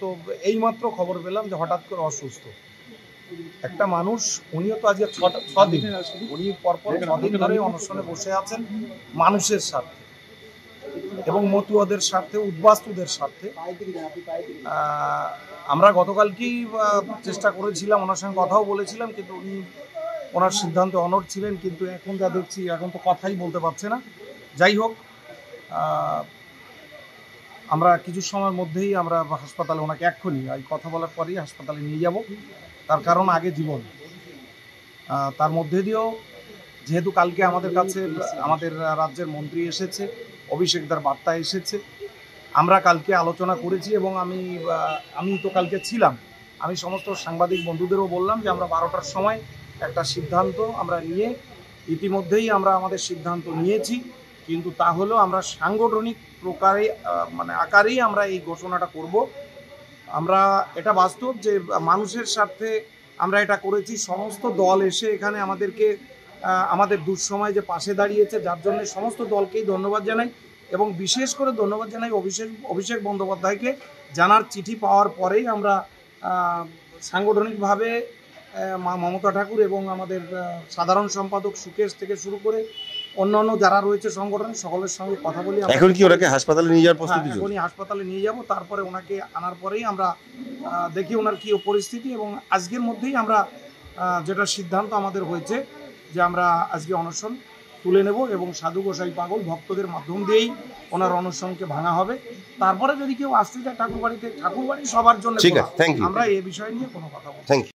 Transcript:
তো এইমাত্র খবর পেলাম যে হঠাৎ করে অসুস্থ একটা মানুষ। উনিও তো আজকে 6 দিন, উনি পরপর 6 দিন ধরে অনশনে বসে আছেন মানুষের স্বার্থে এবং মতুয়াদের স্বার্থে, উদ্বাস্তুদের স্বার্থে। আমরা গতকালকেই চেষ্টা করেছিলাম, ওনার সঙ্গে কথাও বলেছিলাম, কিন্তু উনি ওনার সিদ্ধান্তে অনড় ছিলেন। কিন্তু এখন যা দেখছি এখন তো কথাই বলতে পারছে না। যাই হোক, আমরা কিছু সময়ের মধ্যেই আমরা হাসপাতালে ওনাকে এক্ষুনি এই কথা বলার পরেই হাসপাতালে নিয়ে যাব। তার কারণ আগে জীবন। তার মধ্যে দিয়েও যেহেতু কালকে আমাদের কাছে আমাদের রাজ্যের মন্ত্রী এসেছে, অভিষেকদার বার্তা এসেছে, আমরা কালকে আলোচনা করেছি এবং আমি তো কালকে ছিলাম। আমি সমস্ত সাংবাদিক বন্ধুদেরও বললাম যে আমরা 12টার সময় একটা সিদ্ধান্ত আমরা নিয়ে ইতিমধ্যেই আমরা আমাদের সিদ্ধান্ত নিয়েছি, কিন্তু তা হলো আমরা সাংগঠনিক প্রকারে আকারেই আমরা এই ঘোষণাটা করব। আমরা এটা বাস্তব যে মানুষের স্বার্থে আমরা এটা করেছি। সমস্ত দল এসে এখানে আমাদেরকে আমাদের দুঃসময় যে পাশে দাঁড়িয়েছে, যার জন্য সমস্ত দলকেই ধন্যবাদ জানাই এবং বিশেষ করে ধন্যবাদ জানাই অভিষেক বন্দ্যোপাধ্যায়কে। জানার চিঠি পাওয়ার পরেই আমরা সাংগঠনিকভাবে মমতা ঠাকুর এবং আমাদের সাধারণ সম্পাদক সুকেশ থেকে শুরু করে অন্যান্য যারা রয়েছে সংগঠনের সকলের সঙ্গে কথা বলি। এখন কি ওনাকে হাসপাতালে নিয়ে যাওয়ার প্রস্তুতি? এখনই হাসপাতালে নিয়ে যাব, তারপরে ওনাকে আনার পরেই আমরা দেখি ওনার কী পরিস্থিতি এবং আজকের মধ্যেই আমরা যেটা সিদ্ধান্ত আমাদের হয়েছে যে আমরা আজকে অনশন তুলে নেব এবং সাধু গোসাই পাগল ভক্তদের মাধ্যম দিয়েই ওনার অনশনকে ভাঙা হবে। তারপরে যদি কেউ আসতে চায় ঠাকুরবাড়িতে, ঠাকুরবাড়ি সবার জন্য, ঠিক আছে, থ্যাংক ইউ। আমরা এই বিষয় নিয়ে কোনো কথা বলবো। Thank you.